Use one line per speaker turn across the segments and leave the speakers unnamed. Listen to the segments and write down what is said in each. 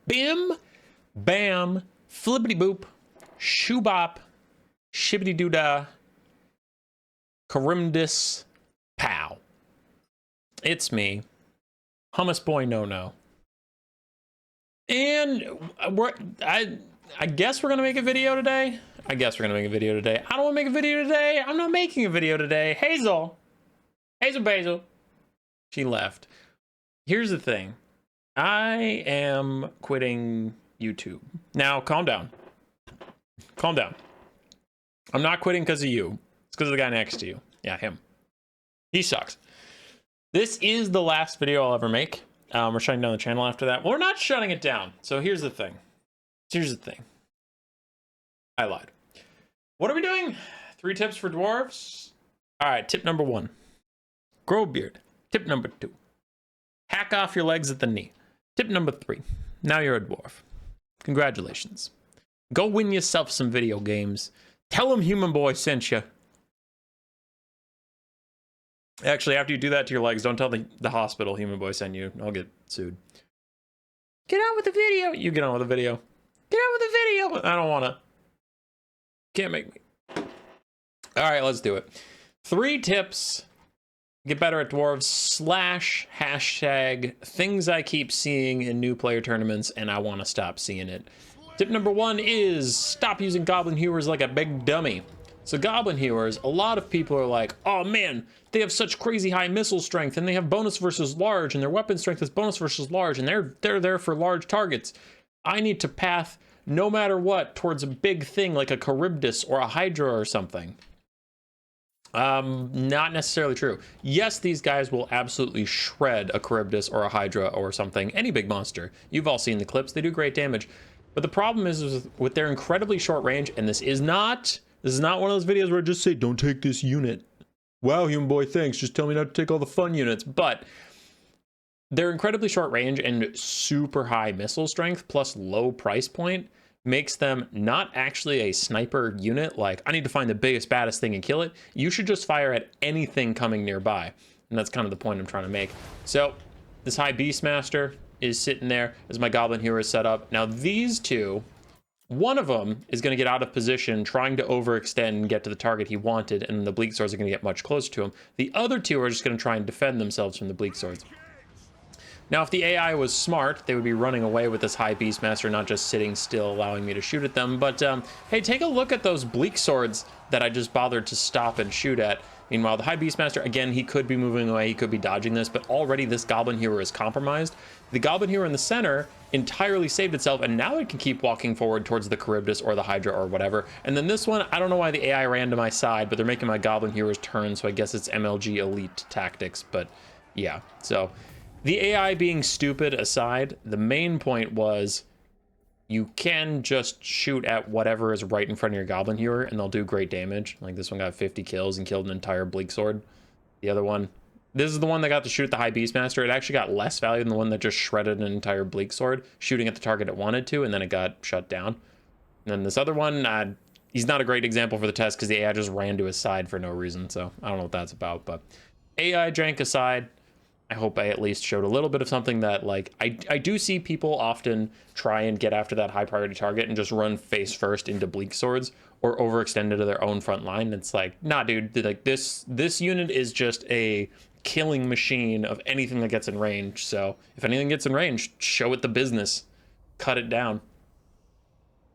bim, bam, flippity boop, shoo bop, shibbity doo dah, karimdis, pow. It's me, Hummus Boy No. And I guess we're gonna make a video today. I don't want to make a video today. I'm not making a video today. Hazel Basil. She left. Here's the thing. I am quitting YouTube. Now, calm down. I'm not quitting because of you. It's because of the guy next to you. Yeah, him. He sucks. This is the last video I'll ever make. We're shutting down the channel after that. Well, we're not shutting it down. So here's the thing. I lied. What are we doing? 3 tips for dwarves. All right, tip number 1. Grow a beard. Tip number 2. Hack off your legs at the knee. Tip number 3. Now you're a dwarf. Congratulations. Go win yourself some video games. Tell them Human Boy sent you. Actually, after you do that to your legs, don't tell the hospital Human Boy sent you. I'll get sued. Get on with the video. You get on with the video. Get on with the video. I don't want to. Can't make me. All right, let's do it. 3 tips. Get better at dwarves / hashtag things I keep seeing in new player tournaments and I want to stop seeing it. Tip number 1 is stop using goblin hewers like a big dummy. So goblin hewers, a lot of people are like, oh man, they have such crazy high missile strength and they have bonus versus large and their weapon strength is bonus versus large and they're there for large targets. I need to path no matter what towards a big thing like a Charybdis or a Hydra or something. Not necessarily true. Yes, these guys will absolutely shred a Charybdis or a Hydra or something, any big monster. You've all seen the clips, they do great damage. But the problem is with their incredibly short range, and this is not one of those videos where I just say, don't take this unit. Wow, Human Boy, thanks. Just tell me not to take all the fun units. But their incredibly short range and super high missile strength plus low price point makes them not actually a sniper unit. Like, I need to find the biggest, baddest thing and kill it. You should just fire at anything coming nearby. And that's kind of the point I'm trying to make. So this high Beastmaster is sitting there as my Goblin Hewer is set up. Now these two, one of them is going to get out of position trying to overextend and get to the target he wanted, and the Bleak Swords are going to get much closer to him. The other 2 are just going to try and defend themselves from the Bleak Swords. Now, if the AI was smart, they would be running away with this high Beastmaster, not just sitting still, allowing me to shoot at them. But, hey, take a look at those Bleak Swords that I just bothered to stop and shoot at. Meanwhile, the high Beastmaster, again, he could be moving away, he could be dodging this, but already this Goblin Hewer is compromised. The Goblin Hewer in the center entirely saved itself, and now it can keep walking forward towards the Charybdis or the Hydra or whatever. And then this one, I don't know why the AI ran to my side, but they're making my Goblin Hewers turn, so I guess it's MLG Elite tactics, but yeah. So the AI being stupid aside, the main point was you can just shoot at whatever is right in front of your Goblin Hewer and they'll do great damage. Like this one got 50 kills and killed an entire Bleak Sword. The other one, this is the one that got to shoot the high Beastmaster. It actually got less value than the one that just shredded an entire Bleak Sword, shooting at the target it wanted to, and then it got shut down. And then this other one, he's not a great example for the test because the AI just ran to his side for no reason. So I don't know what that's about, but AI jank aside, I hope I at least showed a little bit of something that, like, I do see people often try and get after that high priority target and just run face first into Bleak Swords or overextend into their own front line. It's like, nah, dude, like this unit is just a killing machine of anything that gets in range. So if anything gets in range, show it the business, cut it down.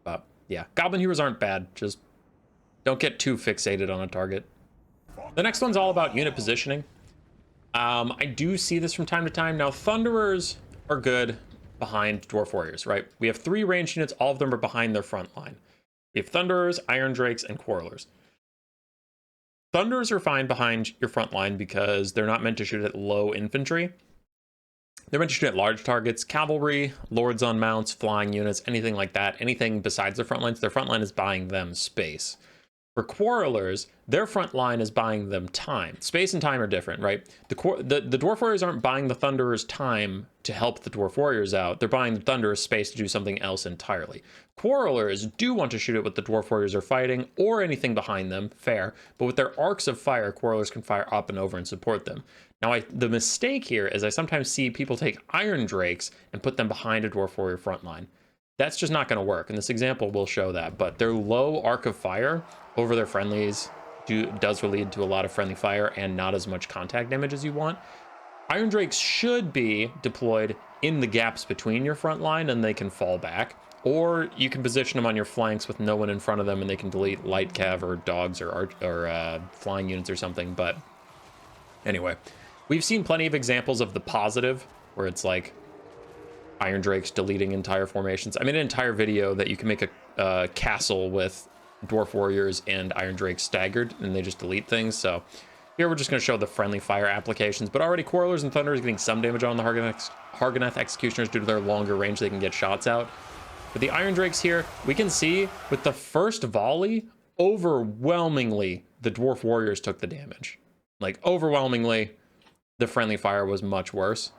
But yeah, Goblin Hewers aren't bad. Just don't get too fixated on a target. The next one's all about unit positioning. I do see this from time to time. Now, Thunderers are good behind Dwarf Warriors, right? We have 3 ranged units. All of them are behind their front line. We have Thunderers, Iron Drakes, and Quarrelers. Thunderers are fine behind your front line because they're not meant to shoot at low infantry. They're meant to shoot at large targets, cavalry, lords on mounts, flying units, anything like that. Anything besides their front lines. Their front line is buying them space. For Quarrelers, their front line is buying them time. Space and time are different, right? The Dwarf Warriors aren't buying the Thunderers time to help the Dwarf Warriors out. They're buying the Thunderers space to do something else entirely. Quarrelers do want to shoot at what the Dwarf Warriors are fighting or anything behind them, fair. But with their arcs of fire, Quarrelers can fire up and over and support them. Now, the mistake here is I sometimes see people take Iron Drakes and put them behind a Dwarf Warrior front line. That's just not going to work, and this example will show that. But their low arc of fire over their friendlies does lead to a lot of friendly fire and not as much contact damage as you want. Iron Drakes should be deployed in the gaps between your front line, and they can fall back. Or you can position them on your flanks with no one in front of them, and they can delete light cav or dogs or flying units or something. But anyway, we've seen plenty of examples of the positive, where it's like Iron Drakes deleting entire formations. I made an entire video that you can make a castle with Dwarf Warriors and Iron Drakes staggered, and they just delete things. So here we're just going to show the friendly fire applications, but already Quarrelers and Thunderers getting some damage on the Hargoneth Executioners due to their longer range. They can get shots out. But the Iron Drakes here, we can see with the first volley, overwhelmingly, the Dwarf Warriors took the damage. Like, overwhelmingly, the friendly fire was much worse.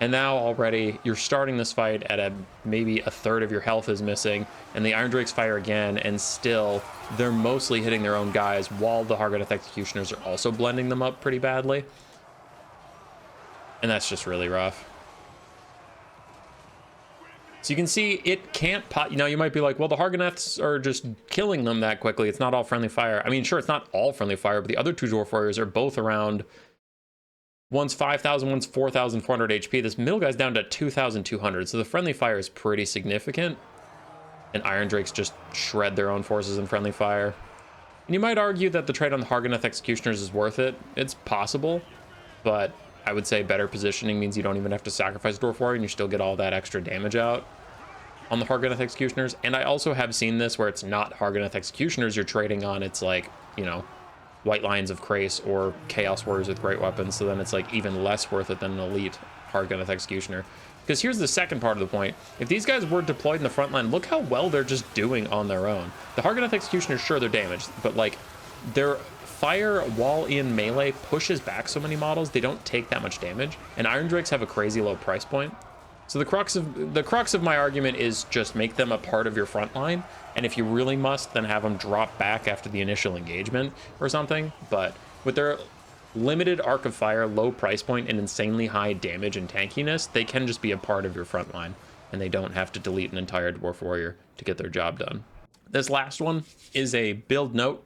And now already you're starting this fight at maybe a third of your health is missing, and the Iron Drakes fire again, and still they're mostly hitting their own guys while the Hargoneth Executioners are also blending them up pretty badly. And that's just really rough. So you can see it can't pop. You know, you might be like, well, the Hargoneths are just killing them that quickly. It's not all friendly fire. I mean, sure, it's not all friendly fire, but the other two Dwarf Warriors are both around. One's 5,000, one's 4,400 HP. This middle guy's down to 2,200. So the friendly fire is pretty significant. And Iron Drakes just shred their own forces in friendly fire. And you might argue that the trade on the Hargoneth Executioners is worth it. It's possible, but I would say better positioning means you don't even have to sacrifice Dwarf Warrior and you still get all that extra damage out on the Hargoneth Executioners. And I also have seen this where it's not Hargoneth Executioners you're trading on. It's like, you know, White Lions of Krace or Chaos Warriors with great weapons. So then it's like even less worth it than an elite Hargoneth Executioner. Because here's the second part of the point. If these guys were deployed in the front line, look how well they're just doing on their own. The Hargoneth Executioners, sure, they're damaged, but like their fire while in melee pushes back so many models, they don't take that much damage. And Iron Drakes have a crazy low price point. So the crux of my argument is just make them a part of your front line. And if you really must, then have them drop back after the initial engagement or something. But with their limited arc of fire, low price point, and insanely high damage and tankiness, they can just be a part of your front line. And they don't have to delete an entire Dwarf Warrior to get their job done. This last one is a build note.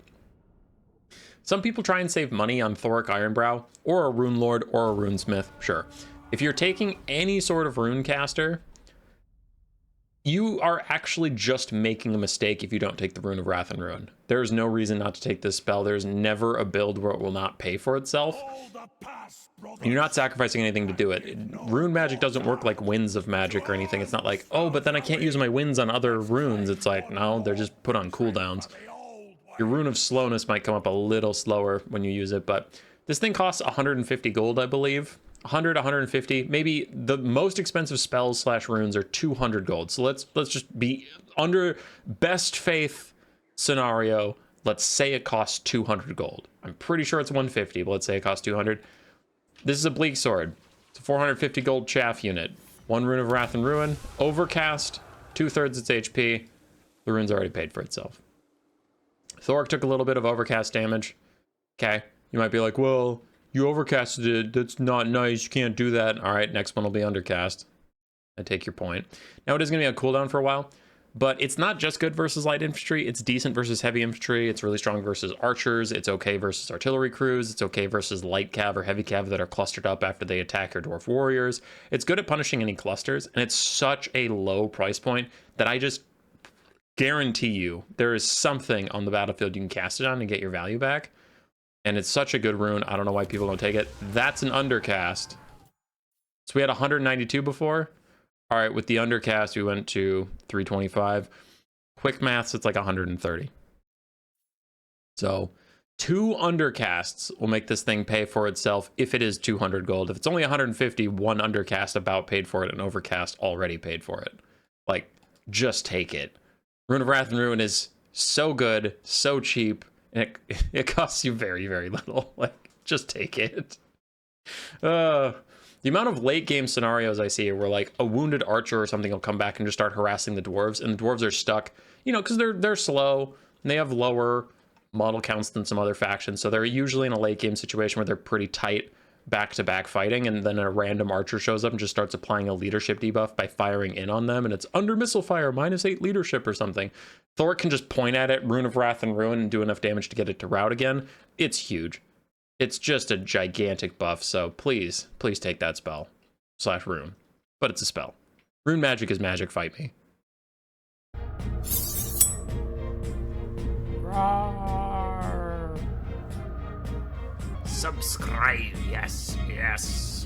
Some people try and save money on Thoric Ironbrow, or a Rune Lord, or a Runesmith, sure. If you're taking any sort of rune caster, you are actually just making a mistake if you don't take the Rune of Wrath and Ruin. There's no reason not to take this spell. There's never a build where it will not pay for itself. And you're not sacrificing anything to do it. Rune magic doesn't work like winds of magic or anything. It's not like, oh, but then I can't use my winds on other runes. It's like, no, they're just put on cooldowns. Your Rune of Slowness might come up a little slower when you use it, but this thing costs 150 gold, I believe. 100, 150, maybe the most expensive spells / runes are 200 gold. So let's just be under best faith scenario. Let's say it costs 200 gold. I'm pretty sure it's 150, but let's say it costs 200. This is a Bleak Sword. It's a 450 gold chaff unit. 1 Rune of Wrath and Ruin. Overcast, 2/3 its HP. The rune's already paid for itself. Thoric took a little bit of overcast damage. Okay, you might be like, well, you overcasted it, that's not nice, you can't do that. All right, next one will be undercast. I take your point. Now it is gonna be on cooldown for a while, but it's not just good versus light infantry, it's decent versus heavy infantry, it's really strong versus archers, it's okay versus artillery crews, it's okay versus light cav or heavy cav that are clustered up after they attack your Dwarf Warriors. It's good at punishing any clusters, and it's such a low price point that I just guarantee you there is something on the battlefield you can cast it on and get your value back. And it's such a good rune. I don't know why people don't take it. That's an undercast. So we had 192 before. All right, with the undercast, we went to 325. Quick maths, it's like 130. So 2 undercasts will make this thing pay for itself if it is 200 gold. If it's only 150, 1 undercast about paid for it, and overcast already paid for it. Like, just take it. Rune of Wrath and Ruin is so good, so cheap. And it costs you very, very little. Like, just take it. The amount of late game scenarios I see where like a wounded archer or something will come back and just start harassing the dwarves, and the dwarves are stuck, you know, because they're slow and they have lower model counts than some other factions, so they're usually in a late game situation where they're pretty tight. back-to-back fighting, and then a random archer shows up and just starts applying a leadership debuff by firing in on them, and it's under missile fire, -8 leadership or something. Thor can just point at it, Rune of Wrath and Ruin, and do enough damage to get it to rout again. It's huge. It's just a gigantic buff, so please take that spell. / rune. But it's a spell. Rune magic is magic, fight me.
Subscribe, yes.